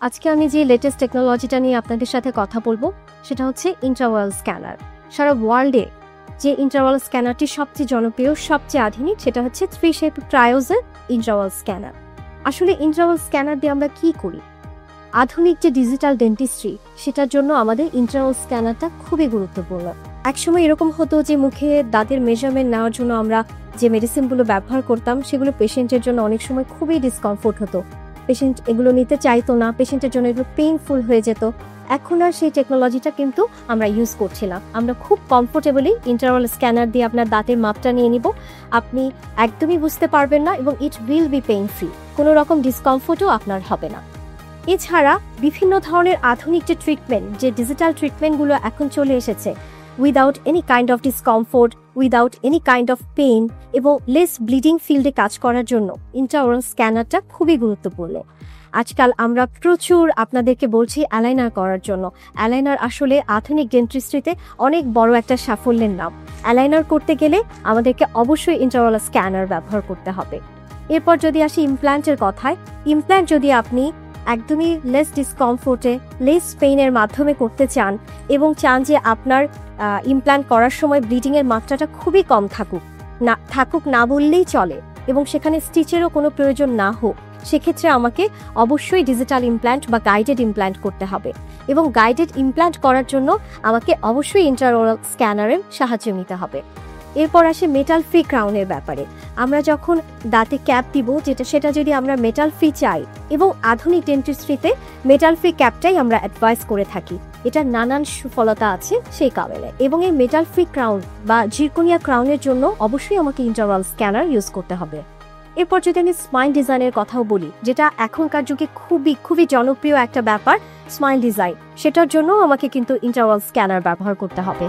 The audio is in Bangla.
আজকে আমি যে লেটেস্ট টেকনোলজিটা নিয়ে আপনাদের সাথে কথা বলবো সেটা হচ্ছে ইন্ট্রাওয়াল স্ক্যানার। সারা ওয়ার্ল্ডে যে ইন্ট্রাওয়াল স্ক্যানারটি সবচেয়ে জনপ্রিয়, সবচেয়ে আধুনিক, সেটা হচ্ছে 3 Shape Cryo's-এর ইন্ট্রাওয়াল স্ক্যানার। আসলে ইন্ট্রাওয়াল স্ক্যানার দিয়ে আমরা কি করি? আধুনিক যে ডিজিটাল ডেন্টিস্ট্রি, সেটার জন্য আমাদের ইন্ট্রাওয়াল স্ক্যানারটা খুবই গুরুত্বপূর্ণ। একসময় এরকম হতো যে মুখে দাঁতের মেজারমেন্ট নেওয়ার জন্য আমরা যে মেডিসিনগুলো ব্যবহার করতাম সেগুলো পেশেন্টের জন্য অনেক সময় খুবই ডিসকমফোর্ট হতো। পেশেন্ট এগুলো নিতে চাইতো না, পেশেন্টের জন্য এগুলো পেইনফুল হয়ে যেত। এখন আর সেই টেকনোলজিটা কিন্তু আমরা ইউজ করছিলাম। আমরা খুব কমফোর্টেবলি ইন্টারওয়াল স্ক্যানার দিয়ে আপনার দাঁতের মাপটা নিয়ে নিব। আপনি একদমই বুঝতে পারবেন না এবং it will be pain free. কোনো রকম ডিসকমফোর্টও আপনার হবে না। এছাড়া বিভিন্ন ধরনের আধুনিক যে ট্রিটমেন্ট, যে ডিজিটাল ট্রিটমেন্টগুলো এখন চলে এসেছে, without any kind of discomfort, without any kind of pain এবং লেস ব্লিডিং ফিল্ডে কাজ করার জন্য ইন্ট্রাওরাল স্ক্যানারটা খুবই গুরুত্বপূর্ণ। আজকাল আমরা প্রচুর আপনাদেরকে বলছি অ্যালাইনার করার জন্য। অ্যালাইনার আসলে আধুনিক ডেন্টিস্ট্রিতে অনেক বড় একটা সাফল্যের নাম। অ্যালাইনার করতে গেলে আমাদেরকে অবশ্যই ইন্ট্রাওরাল স্ক্যানার ব্যবহার করতে হবে। এরপর যদি আসি ইমপ্ল্যান্টের কথায়, ইমপ্ল্যান্ট যদি আপনি একদমই লেস ডিসকমফোর্টে, লেস পেইনের মাধ্যমে করতে চান এবং চান যে আপনার ইমপ্ল্যান্ট করার সময় ব্লিডিংয়ের মাত্রাটা খুবই কম থাকুক না বললেই চলে এবং সেখানে স্টিচেরও কোনো প্রয়োজন না হোক, সেক্ষেত্রে আমাকে অবশ্যই ডিজিটাল ইমপ্ল্যান্ট বা গাইডেড ইমপ্ল্যান্ট করতে হবে এবং গাইডেড ইমপ্ল্যান্ট করার জন্য আমাকে অবশ্যই ইন্ট্রাওরাল স্ক্যানারের সাহায্য নিতে হবে। এরপর আসে মেটাল ফ্রি ক্রাউনের ব্যাপারে। আমরা যখন দাঁতে ক্যাপ দিব, সেটা যদি আমরা মেটাল ফ্রি চাই, এবং আধুনিক ডেন্টিস্ট্রিতে মেটাল ফ্রি ক্যাপটাই আমরা অ্যাডভাইস করে থাকি। এটার নানান সুফলতা আছে সেই কারণে। এবং এই মেটাল ফ্রি ক্রাউন বা জিরকোনিয়া ক্রাউনের জন্য অবশ্যই আমাকে ইন্ট্রাওরাল স্ক্যানার ইউজ করতে হবে। এরপর যদি আমি স্মাইল ডিজাইনের কথাও বলি, যেটা এখনকার যুগে খুবই জনপ্রিয় একটা ব্যাপার, স্মাইল ডিজাইন, সেটার জন্য আমাকে কিন্তু ইন্ট্রাওরাল স্ক্যানার ব্যবহার করতে হবে।